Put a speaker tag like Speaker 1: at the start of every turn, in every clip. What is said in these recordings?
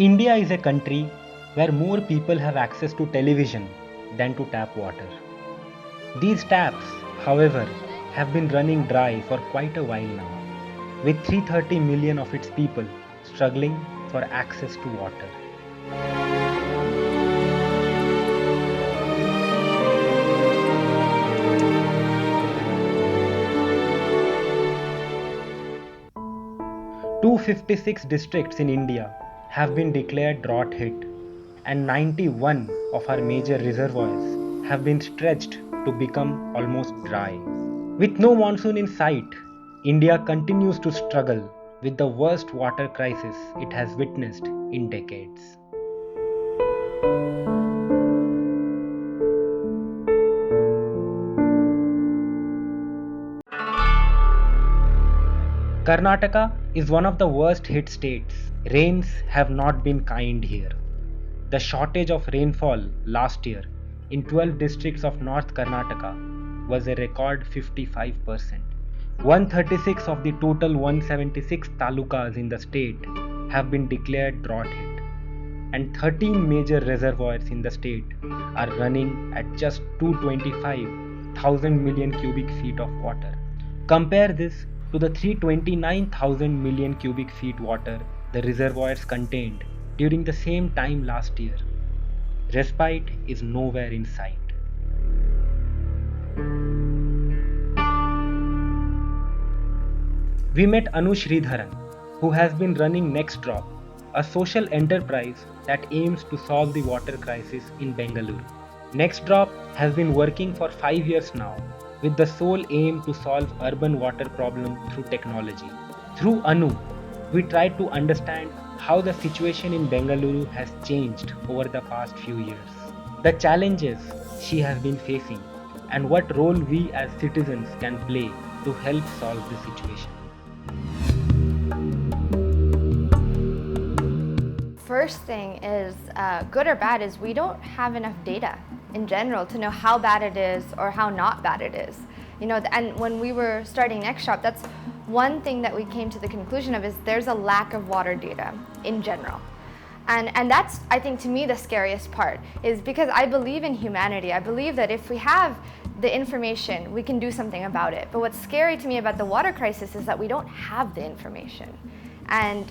Speaker 1: India is a country where more people have access to television than to tap water. These taps, however, have been running dry for quite a while now, with 330 million of its people struggling for access to water. Two 56 districts in India have been declared drought hit, and 91 of our major reservoirs have been stretched to become almost dry. With no monsoon in sight, India continues to struggle with the worst water crisis it has witnessed in decades. Karnataka is one of the worst hit states. Rains have not been kind here. The shortage of rainfall last year in 12 districts of North Karnataka was a record 55%. 136 of the total 176 talukas in the state have been declared drought hit, and 13 major reservoirs in the state are running at just 225,000 million cubic feet of water. Compare this to the 329,000 million cubic feet water the reservoirs contained during the same time last year. Respite is nowhere in sight. We met Anu Sridharan, who has been running Next Drop, a social enterprise that aims to solve the water crisis in Bengaluru. Next Drop has been working for 5 years now with the sole aim to solve urban water problem through technology. Through Anu, we tried to understand how the situation in Bengaluru has changed over the past few years, the challenges she has been facing, and what role we as citizens can play to help solve the situation.
Speaker 2: First thing is, good or bad, is we don't have enough data in general to know how bad it is or how not bad it is. And when we were starting Next Shop, that's one thing that we came to the conclusion of, is there's a lack of water data in general. And that's, I think, to me, the scariest part, is because I believe in humanity. I believe that if we have the information, we can do something about it. But what's scary to me about the water crisis is that we don't have the information. And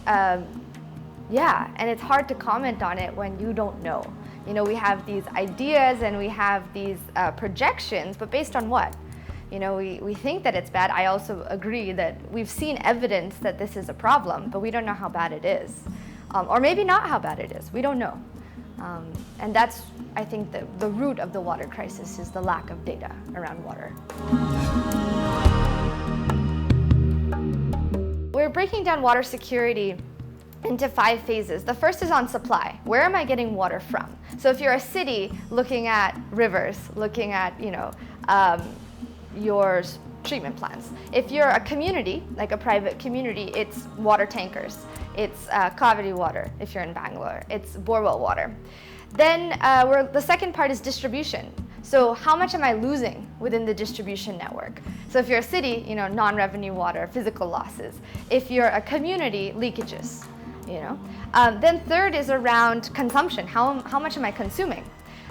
Speaker 2: and it's hard to comment on it when you don't know. We have these ideas and we have these projections, but based on what? We think that it's bad. I also agree that we've seen evidence that this is a problem, but we don't know how bad it is. Or maybe not how bad it is. We don't know. And that's, I think, the root of the water crisis, is the lack of data around water. We're breaking down water security into 5 phases. The first is on supply. Where am I getting water from? So if you're a city, looking at rivers, looking at your treatment plants. If you're a community, like a private community, it's water tankers. It's Kaveri water if you're in Bangalore. It's borewell water. Then the second part is distribution. So how much am I losing within the distribution network? So if you're a city, non-revenue water, physical losses. If you're a community, leakages. Then third is around consumption. How much am I consuming?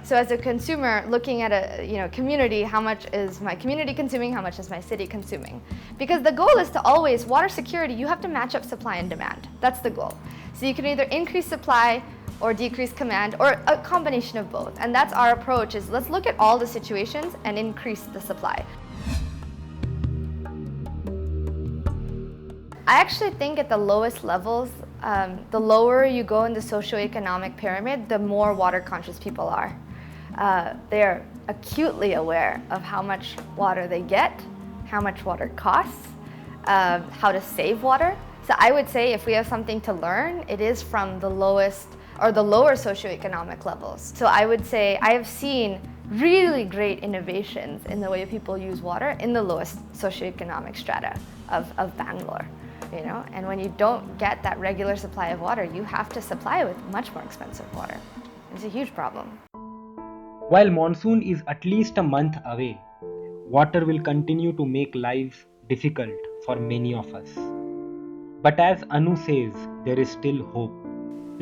Speaker 2: So as a consumer, looking at a community, how much is my community consuming? How much is my city consuming? Because the goal is to always, water security, you have to match up supply and demand. That's the goal. So you can either increase supply or decrease demand, or a combination of both. And that's our approach, is let's look at all the situations and increase the supply. I actually think at the lowest levels, the lower you go in the socioeconomic pyramid, the more water conscious people are. They're acutely aware of how much water they get, how much water costs, how to save water. So I would say if we have something to learn, it is from the lowest or the lower socioeconomic levels. So I would say I have seen really great innovations in the way people use water in the lowest socioeconomic strata of Bangalore. And when you don't get that regular supply of water, you have to supply with much more expensive water. It's a huge problem.
Speaker 1: While monsoon is at least a month away, water will continue to make life difficult for many of us. But as Anu says, there is still hope.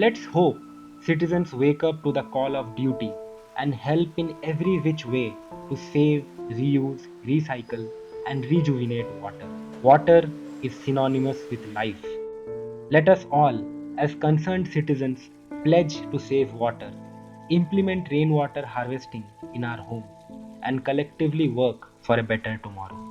Speaker 1: Let's hope citizens wake up to the call of duty and help in every which way to save, reuse, recycle, and rejuvenate water. Water is synonymous with life. Let us all, as concerned citizens, pledge to save water, implement rainwater harvesting in our homes, and collectively work for a better tomorrow.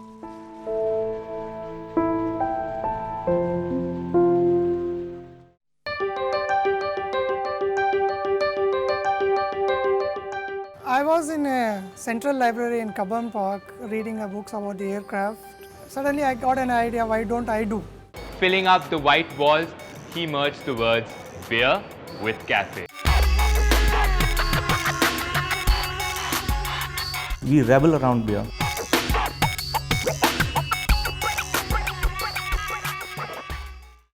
Speaker 3: I was in a central library in Kabam Park reading a books about the aircraft. Suddenly I got an idea, why don't I do?
Speaker 4: Filling up the white walls, he merged the words beer with cafe.
Speaker 5: We revel around beer.